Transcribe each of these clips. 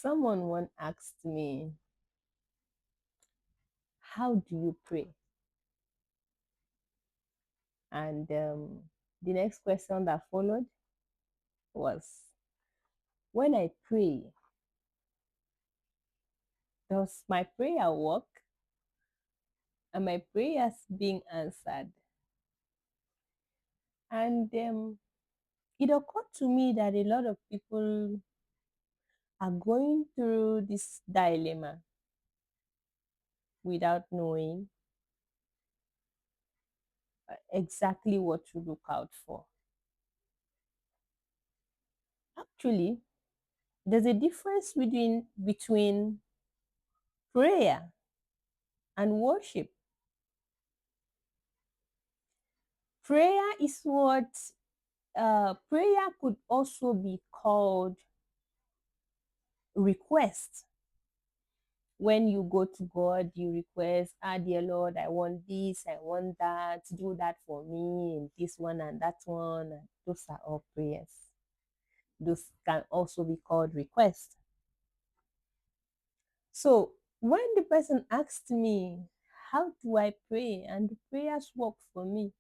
Someone once asked me, how do you pray? And the next question that followed was, when I pray, does my prayer work? Are my prayers being answered? And it occurred to me that a lot of people are going through this dilemma without knowing exactly what to look out for. Actually, there's a difference between prayer and worship. Prayer is what prayer could also be called request. When you go to God, you request, ah, dear Lord, I want this, I want that, do that for me, and this one and that one. And those are all prayers. Those can also be called request. So when the person asked me, how do I pray? And the prayers work for me,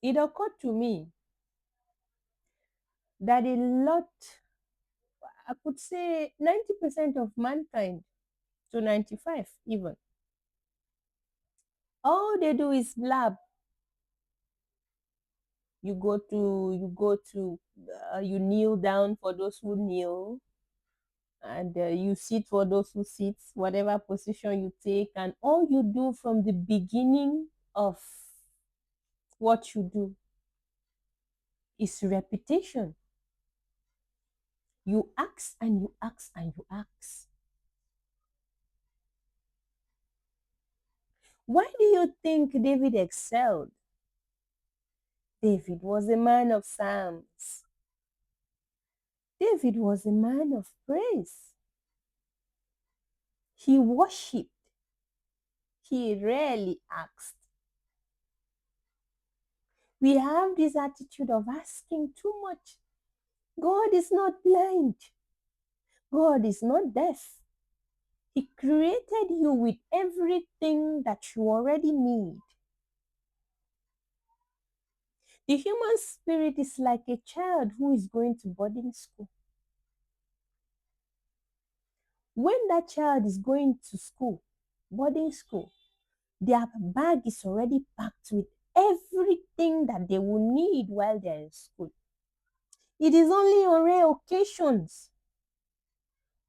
it occurred to me that a lot, I could say 90% of mankind, to 95 even, all they do is blab. You kneel down for those who kneel, and you sit for those who sit, whatever position you take, and all you do from the beginning of what you do is repetition. You ask and you ask and you ask. Why do you think David excelled? David was a man of psalms. David was a man of praise. He worshipped. He rarely asked. We have this attitude of asking too much. God is not blind. God is not deaf. He created you with everything that you already need. The human spirit is like a child who is going to boarding school. When that child is going to school, boarding school, their bag is already packed with everything that they will need while they're in school. It is only on rare occasions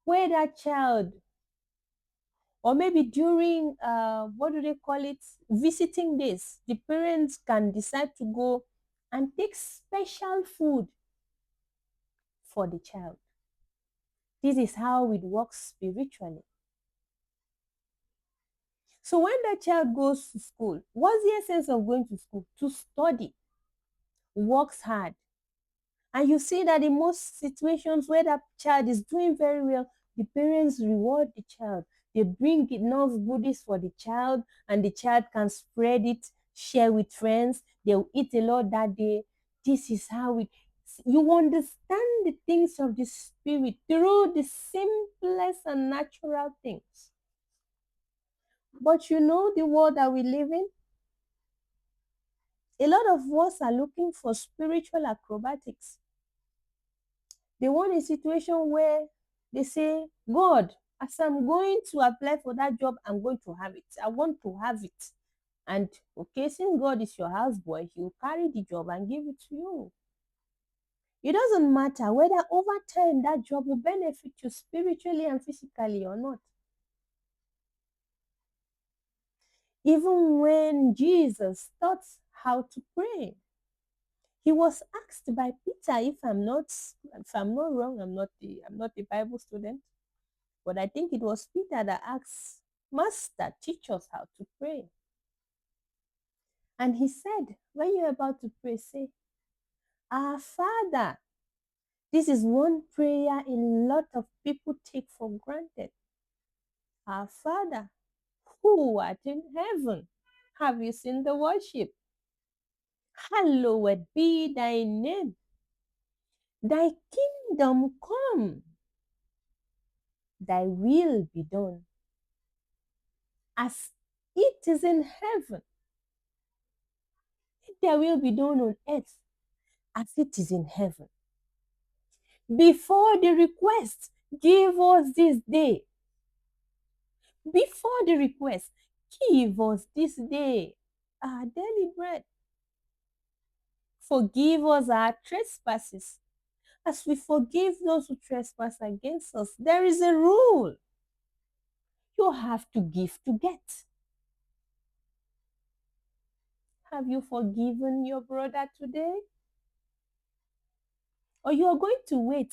where that child, or maybe during, what do they call it, visiting days, the parents can decide to go and take special food for the child. This is how it works spiritually. So when that child goes to school, what's the essence of going to school? To study, works hard. And you see that in most situations where that child is doing very well, the parents reward the child. They bring enough goodies for the child, and the child can spread it, share with friends. They'll eat a lot that day. This is how it, you understand the things of the spirit through the simplest and natural things. But you know the world that we live in? A lot of us are looking for spiritual acrobatics. They want a situation where they say, God, as I'm going to apply for that job, I'm going to have it. I want to have it. And okay, since God is your houseboy, he'll carry the job and give it to you. It doesn't matter whether over time that job will benefit you spiritually and physically or not. Even when Jesus taught how to pray, he was asked by Peter, if I'm not wrong, I'm not a Bible student, but I think it was Peter that asked, Master, teach us how to pray. And he said, when you're about to pray, say, Our Father. This is one prayer a lot of people take for granted. Our Father, who art in heaven. Have you seen the worship? Hallowed be thy name. Thy kingdom come, thy will be done, as it is in heaven. Let thy will be done on earth as it is in heaven. Before the request, give us this day. Before the request, give us this day our daily bread. Forgive us our trespasses as we forgive those who trespass against us. There is a rule. You have to give to get. Have you forgiven your brother today? Or you are going to wait,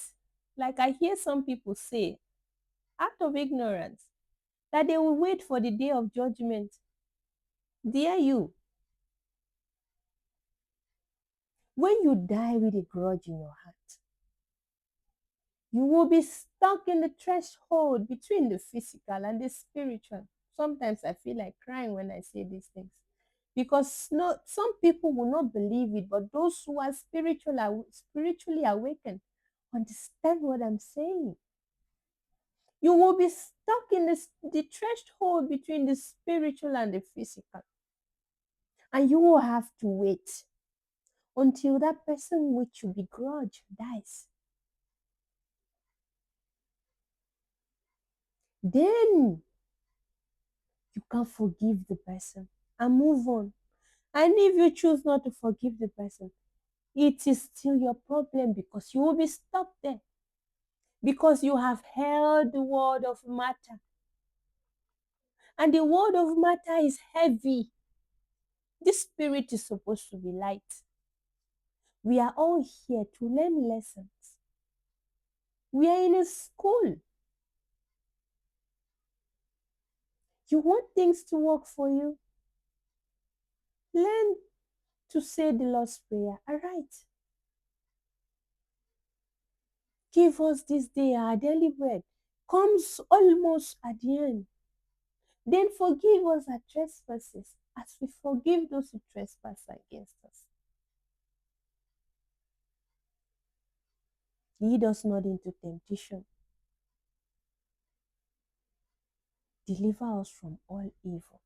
like I hear some people say, out of ignorance, that they will wait for the day of judgment. Dear you, when you die with a grudge in your heart, you will be stuck in the threshold between the physical and the spiritual. Sometimes I feel like crying when I say these things because no, some people will not believe it, but those who are spiritually awakened understand what I'm saying. You will be stuck in the threshold between the spiritual and the physical, and you will have to wait until that person which you begrudge dies. Then you can forgive the person and move on. And if you choose not to forgive the person, it is still your problem because you will be stopped there. Because you have held the word of matter. And the word of matter is heavy. This spirit is supposed to be light. We are all here to learn lessons. We are in a school. You want things to work for you? Learn to say the Lord's Prayer. All right. Give us this day our daily bread. Comes almost at the end. Then forgive us our trespasses as we forgive those who trespass against us. Lead us not into temptation. Deliver us from all evil.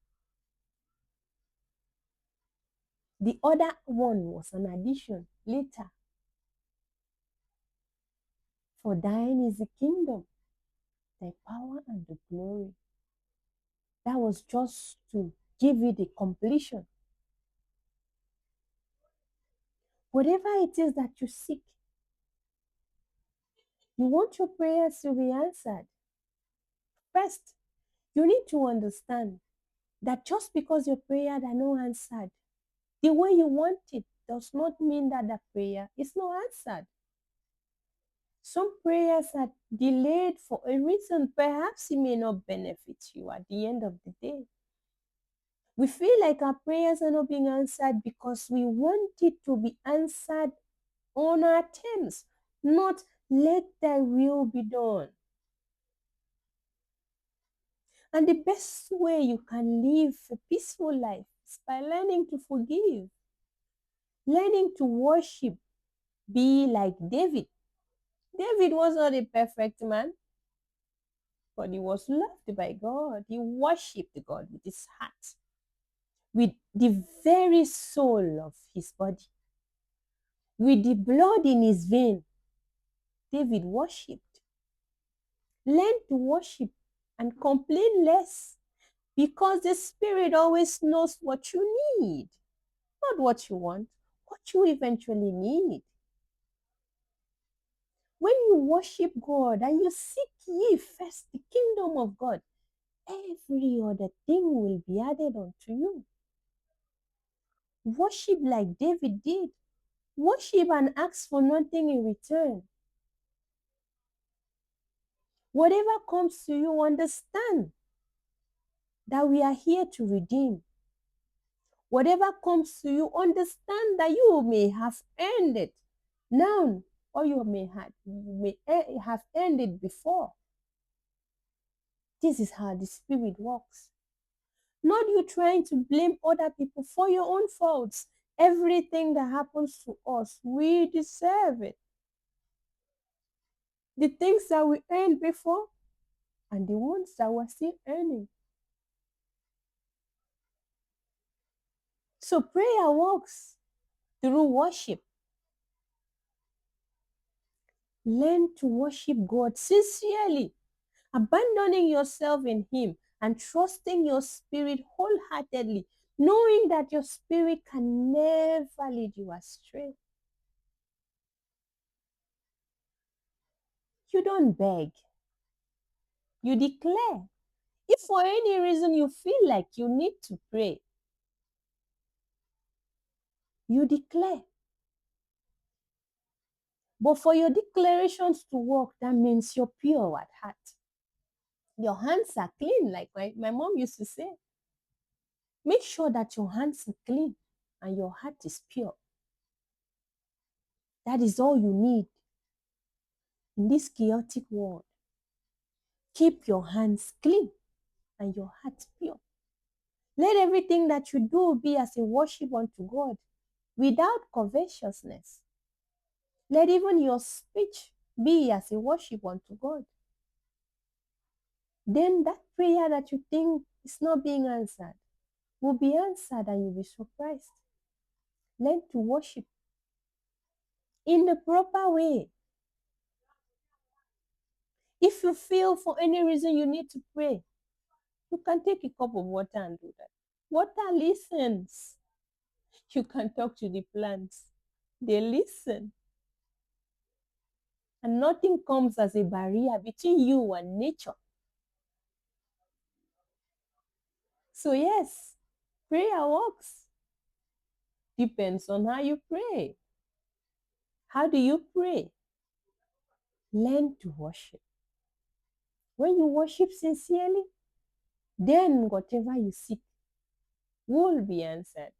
The other one was an addition later. For thine is the kingdom, thy power and the glory. That was just to give you the completion. Whatever it is that you seek, you want your prayers to be answered. First, you need to understand that just because your prayers are not answered the way you want it does not mean that the prayer is not answered. Some prayers are delayed for a reason. Perhaps it may not benefit you at the end of the day. We feel like our prayers are not being answered because we want it to be answered on our terms, not let thy will be done. And the best way you can live a peaceful life is by learning to forgive, learning to worship, be like David. David was not a perfect man, but he was loved by God. He worshipped God with his heart, with the very soul of his body, with the blood in his vein. David worshipped. Learn to worship and complain less because the Spirit always knows what you need, not what you want, what you eventually need. When you worship God and you seek ye first the kingdom of God, every other thing will be added unto you. Worship like David did. Worship and ask for nothing in return. Whatever comes to you, understand that we are here to redeem. Whatever comes to you, understand that you may have earned it now, or you may have earned it before. This is how the Spirit works. Not you trying to blame other people for your own faults. Everything that happens to us, we deserve it. the things that we earned before and the ones that we're still earning. So prayer works through worship. Learn to worship God sincerely, abandoning yourself in Him and trusting your spirit wholeheartedly, knowing that your spirit can never lead you astray. You don't beg, you declare. If for any reason you feel like you need to pray, you declare. But for your declarations to work, that means you're pure at heart. Your hands are clean, like my mom used to say. Make sure that your hands are clean and your heart is pure. That is all you need in this chaotic world. Keep your hands clean and your heart pure. Let everything that you do be as a worship unto God without covetousness. Let even your speech be as a worship unto God. Then that prayer that you think is not being answered will be answered and you'll be surprised. Learn to worship in the proper way. If you feel for any reason you need to pray, you can take a cup of water and do that. Water listens. You can talk to the plants. They listen. And nothing comes as a barrier between you and nature. So yes, prayer works. Depends on how you pray. How do you pray? Learn to worship. When you worship sincerely, then whatever you seek will be answered.